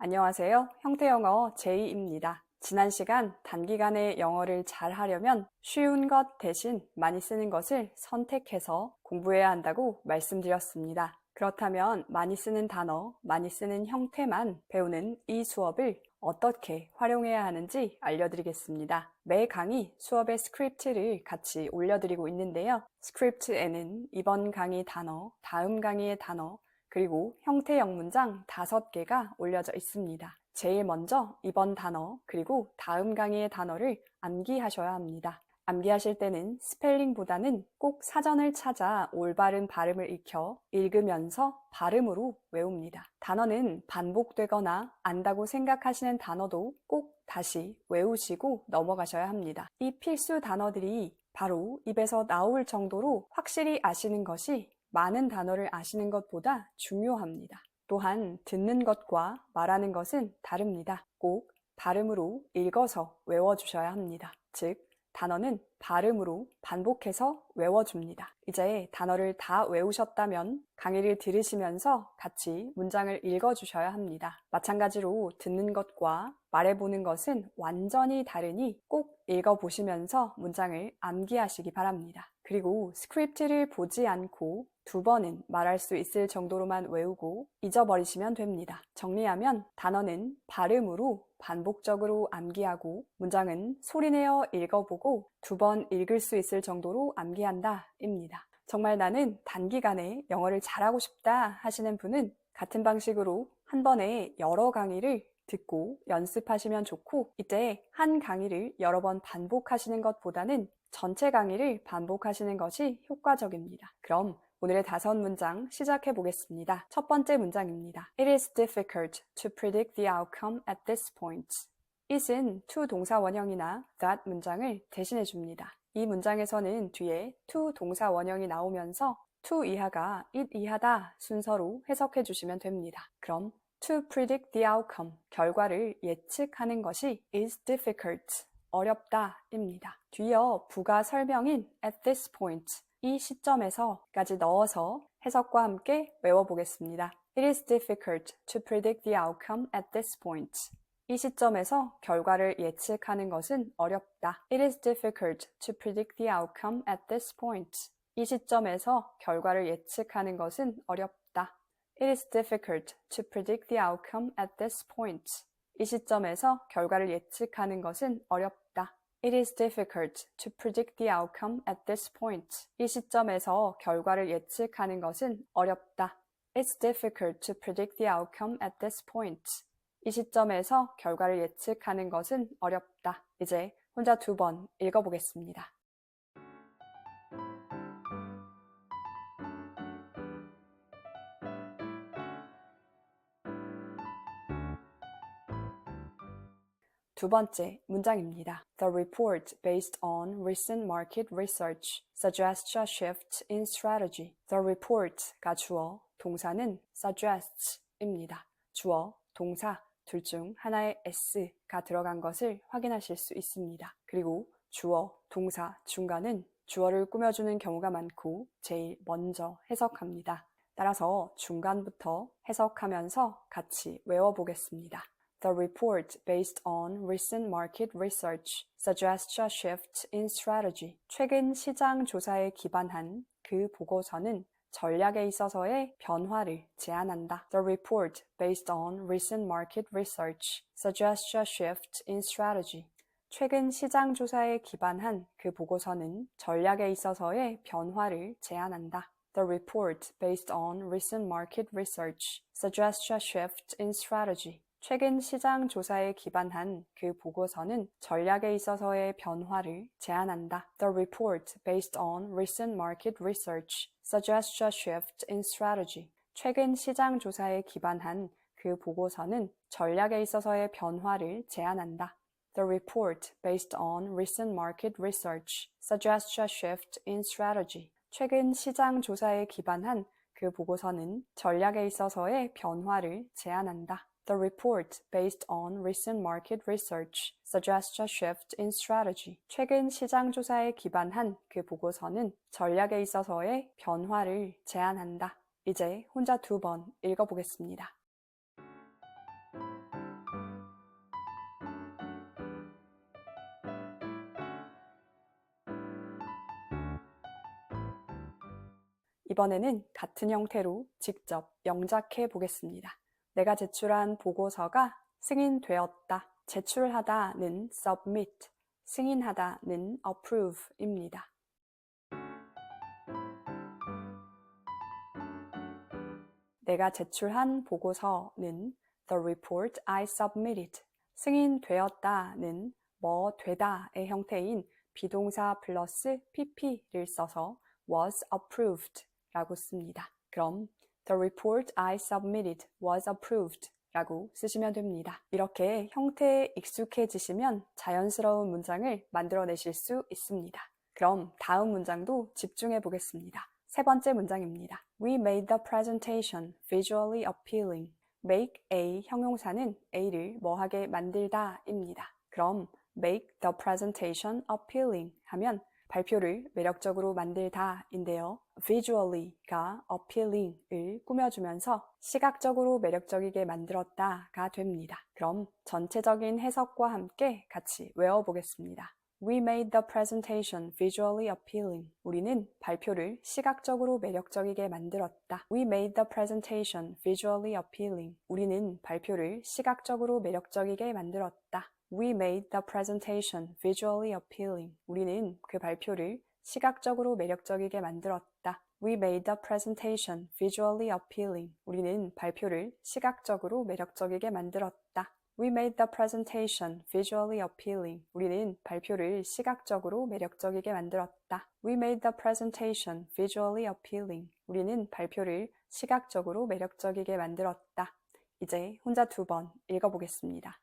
안녕하세요. 형태영어 제이입니다. 지난 시간 단기간에 영어를 잘 하려면 쉬운 것 대신 많이 쓰는 것을 선택해서 공부해야 한다고 말씀드렸습니다. 그렇다면 많이 쓰는 단어, 많이 쓰는 형태만 배우는 이 수업을 어떻게 활용해야 하는지 알려드리겠습니다. 매 강의 수업의 스크립트를 같이 올려드리고 있는데요. 스크립트에는 이번 강의 단어, 다음 강의의 단어, 그리고 형태형 문장 5개가 올려져 있습니다. 제일 먼저 이번 단어 그리고 다음 강의의 단어를 암기하셔야 합니다. 암기하실 때는 스펠링보다는 꼭 사전을 찾아 올바른 발음을 익혀 읽으면서 발음으로 외웁니다. 단어는 반복되거나 안다고 생각하시는 단어도 꼭 다시 외우시고 넘어가셔야 합니다. 이 필수 단어들이 바로 입에서 나올 정도로 확실히 아시는 것이 많은 단어를 아시는 것보다 중요합니다. 또한 듣는 것과 말하는 것은 다릅니다. 꼭 발음으로 읽어서 외워주셔야 합니다. 즉, 단어는 발음으로 반복해서 외워줍니다. 이제 단어를 다 외우셨다면 강의를 들으시면서 같이 문장을 읽어주셔야 합니다. 마찬가지로 듣는 것과 말해보는 것은 완전히 다르니 꼭 읽어보시면서 문장을 암기하시기 바랍니다. 그리고 스크립트를 보지 않고 2번은 말할 수 있을 정도로만 외우고 잊어버리시면 됩니다. 정리하면 단어는 발음으로 반복적으로 암기하고 문장은 소리내어 읽어보고 2번 읽을 수 있을 정도로 암기한다 입니다. 정말 나는 단기간에 영어를 잘하고 싶다 하시는 분은 같은 방식으로 한 번에 여러 강의를 듣고 연습하시면 좋고, 이때 한 강의를 여러 번 반복하시는 것보다는 전체 강의를 반복하시는 것이 효과적입니다. 그럼 오늘의 5문장 시작해 보겠습니다. 첫 번째 문장입니다. It is difficult to predict the outcome at this point. it은 to 동사 원형이나 that 문장을 대신해 줍니다. 이 문장에서는 뒤에 to 동사 원형이 나오면서 to 이하가 it 이하다 순서로 해석해 주시면 됩니다. 그럼 to predict the outcome, 결과를 예측하는 것이 is difficult, 어렵다 입니다. 뒤이어 부가 설명인 at this point, 이 시점에서까지 넣어서 해석과 함께 외워보겠습니다. It is difficult to predict the outcome at this point. 이 시점에서 결과를 예측하는 것은 어렵다. It is difficult to predict the outcome at this point. 이 시점에서 결과를 예측하는 것은 어렵다. It is difficult to predict the outcome at this point. 이 시점에서 결과를 예측하는 것은 어렵다. It is difficult to predict the outcome at this point. 이 시점에서 결과를 예측하는 것은 어렵다. It's difficult to predict the outcome at this point. 이 시점에서 결과를 예측하는 것은 어렵다. 이제 혼자 2번 읽어보겠습니다. 두 번째 문장입니다. The report based on recent market research suggests a shift in strategy. The report가 주어, 동사는 suggest입니다. 주어, 동사 둘 중 하나의 s가 들어간 것을 확인하실 수 있습니다. 그리고 주어, 동사 중간은 주어를 꾸며주는 경우가 많고 제일 먼저 해석합니다. 따라서 중간부터 해석하면서 같이 외워보겠습니다. The report based on recent market research suggests a shift in strategy. 최근 시장 조사에 기반한 그 보고서는 전략에 있어서의 변화를 제안한다. The report based on recent market research suggests a shift in strategy. 최근 시장 조사에 기반한 그 보고서는 전략에 있어서의 변화를 제안한다. The report based on recent market research suggests a shift in strategy. 최근 시장 조사에 기반한 그 보고서는 전략에 있어서의 변화를 제안한다. The report based on recent market research suggests a shift in strategy. 최근 시장 조사에 기반한 그 보고서는 전략에 있어서의 변화를 제안한다. The report based on recent market research suggests a shift in strategy. 최근 시장 조사에 기반한 그 보고서는 전략에 있어서의 변화를 제안한다. The report based on recent market research suggests a shift in strategy. 최근 시장 조사에 기반한 그 보고서는 전략에 있어서의 변화를 제안한다. 이제 혼자 2번 읽어보겠습니다. 이번에는 같은 형태로 직접 영작해 보겠습니다. 내가 제출한 보고서가 승인되었다. 제출하다는 submit, 승인하다는 approve입니다. 내가 제출한 보고서는 the report I submitted, 승인되었다는 뭐 되다의 형태인 비동사 플러스 pp를 써서 was approved 라고 씁니다. 그럼 the report I submitted was approved 라고 쓰시면 됩니다. 이렇게 형태에 익숙해지시면 자연스러운 문장을 만들어내실 수 있습니다. 그럼 다음 문장도 집중해 보겠습니다. 세 번째 문장입니다. We made the presentation visually appealing. make a 형용사는 a를 뭐하게 만들다 입니다. 그럼 make the presentation appealing 하면 발표를 매력적으로 만들다 인데요. visually가 appealing을 꾸며주면서 시각적으로 매력적이게 만들었다가 됩니다. 그럼 전체적인 해석과 함께 같이 외워보겠습니다. We made the presentation visually appealing. 우리는 발표를 시각적으로 매력적이게 만들었다. We made the presentation visually appealing. 우리는 발표를 시각적으로 매력적이게 만들었다. We made the presentation visually appealing. 우리는 그 발표를 시각적으로 매력적이게 만들었다. We made the presentation visually appealing. 우리는 발표를 시각적으로 매력적이게 만들었다. We made the presentation visually appealing. 우리는 발표를 시각적으로 매력적이게 만들었다. We made the presentation visually appealing. 우리는 발표를 시각적으로 매력적이게 만들었다. 이제 혼자 2번 읽어보겠습니다.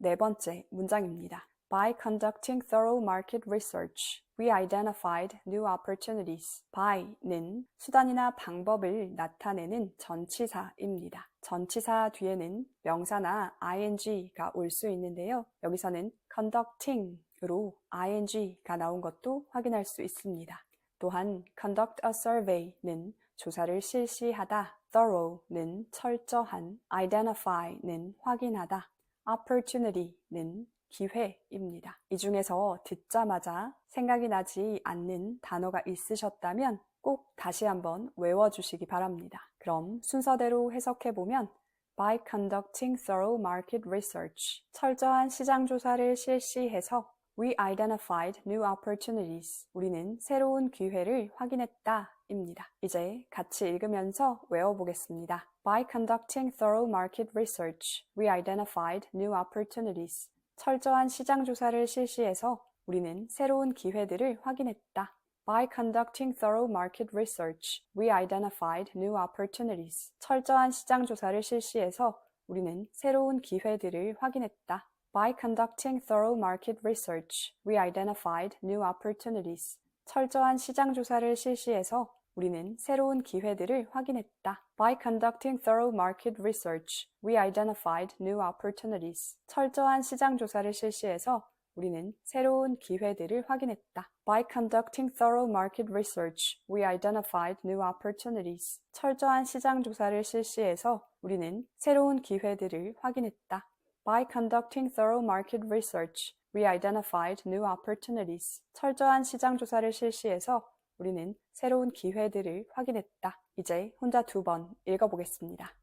네 번째 문장입니다. By conducting thorough market research, we identified new opportunities. by는 수단이나 방법을 나타내는 전치사입니다. 전치사 뒤에는 명사나 ing가 올 수 있는데요. 여기서는 conducting으로 ing가 나온 것도 확인할 수 있습니다. 또한 conduct a survey는 조사를 실시하다, thorough는 철저한, identify는 확인하다, opportunity는 기회입니다. 이 중에서 듣자마자 생각이 나지 않는 단어가 있으셨다면 꼭 다시 한번 외워주시기 바랍니다. 그럼 순서대로 해석해보면 By conducting thorough market research, 철저한 시장 조사를 실시해서 We identified new opportunities. 우리는 새로운 기회를 확인했다 입니다. 이제 같이 읽으면서 외워보겠습니다. By conducting thorough market research, we identified new opportunities. 철저한 시장 조사를 실시해서 우리는 새로운 기회들을 확인했다. By conducting thorough market research, we identified new opportunities. 철저한 시장 조사를 실시해서 우리는 새로운 기회들을 확인했다. By conducting thorough market research, we identified new opportunities. 철저한 시장 조사를 실시해서 우리는 새로운 기회들을 확인했다. By conducting thorough market research, we identified new opportunities. 철저한 시장 조사를 실시해서 우리는 새로운 기회들을 확인했다. By conducting thorough market research, we identified new opportunities. 철저한 시장 조사를 실시해서 우리는 새로운 기회들을 확인했다. By conducting thorough market research, we identified new opportunities. 철저한 시장 조사를 실시해서 우리는 새로운 기회들을 확인했다. 이제 혼자 2번 읽어보겠습니다.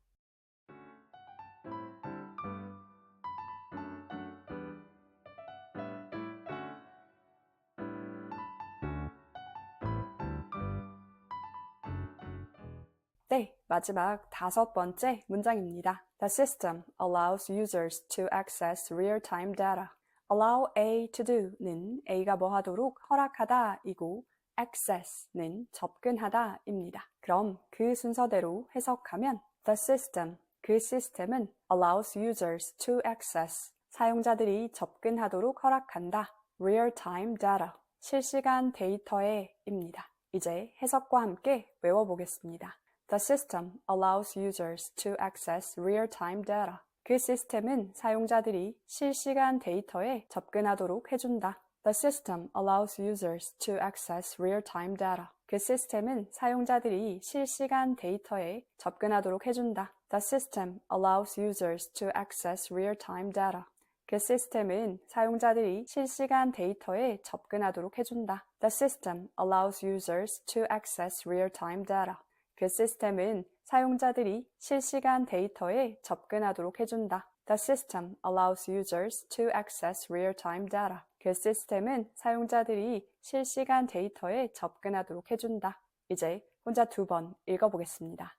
네, 마지막 5번째 문장입니다. The system allows users to access real-time data. Allow A to do는 A가 뭐 하도록 허락하다 이고 access는 접근하다 입니다. 그럼 그 순서대로 해석하면 the system, 그 시스템은 allows users to access, 사용자들이 접근하도록 허락한다. real-time data, 실시간 데이터에 입니다. 이제 해석과 함께 외워보겠습니다. The system allows users to access real-time data. 그 시스템은 사용자들이 실시간 데이터에 접근하도록 해준다. The system allows users to access real-time data. 그 시스템은 사용자들이 실시간 데이터에 접근하도록 해준다. The system allows users to access real-time data. 그 시스템은 사용자들이 실시간 데이터에 접근하도록 해준다. The system allows users to access real-time data. 그 시스템은 사용자들이 실시간 데이터에 접근하도록 해준다. The system allows users to access real-time data. 그 시스템은 사용자들이 실시간 데이터에 접근하도록 해준다. 이제 혼자 2번 읽어보겠습니다.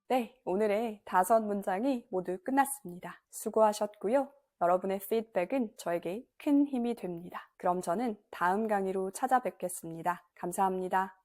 네, 오늘의 5문장이 모두 끝났습니다. 수고하셨고요. 여러분의 피드백은 저에게 큰 힘이 됩니다. 그럼 저는 다음 강의로 찾아뵙겠습니다. 감사합니다.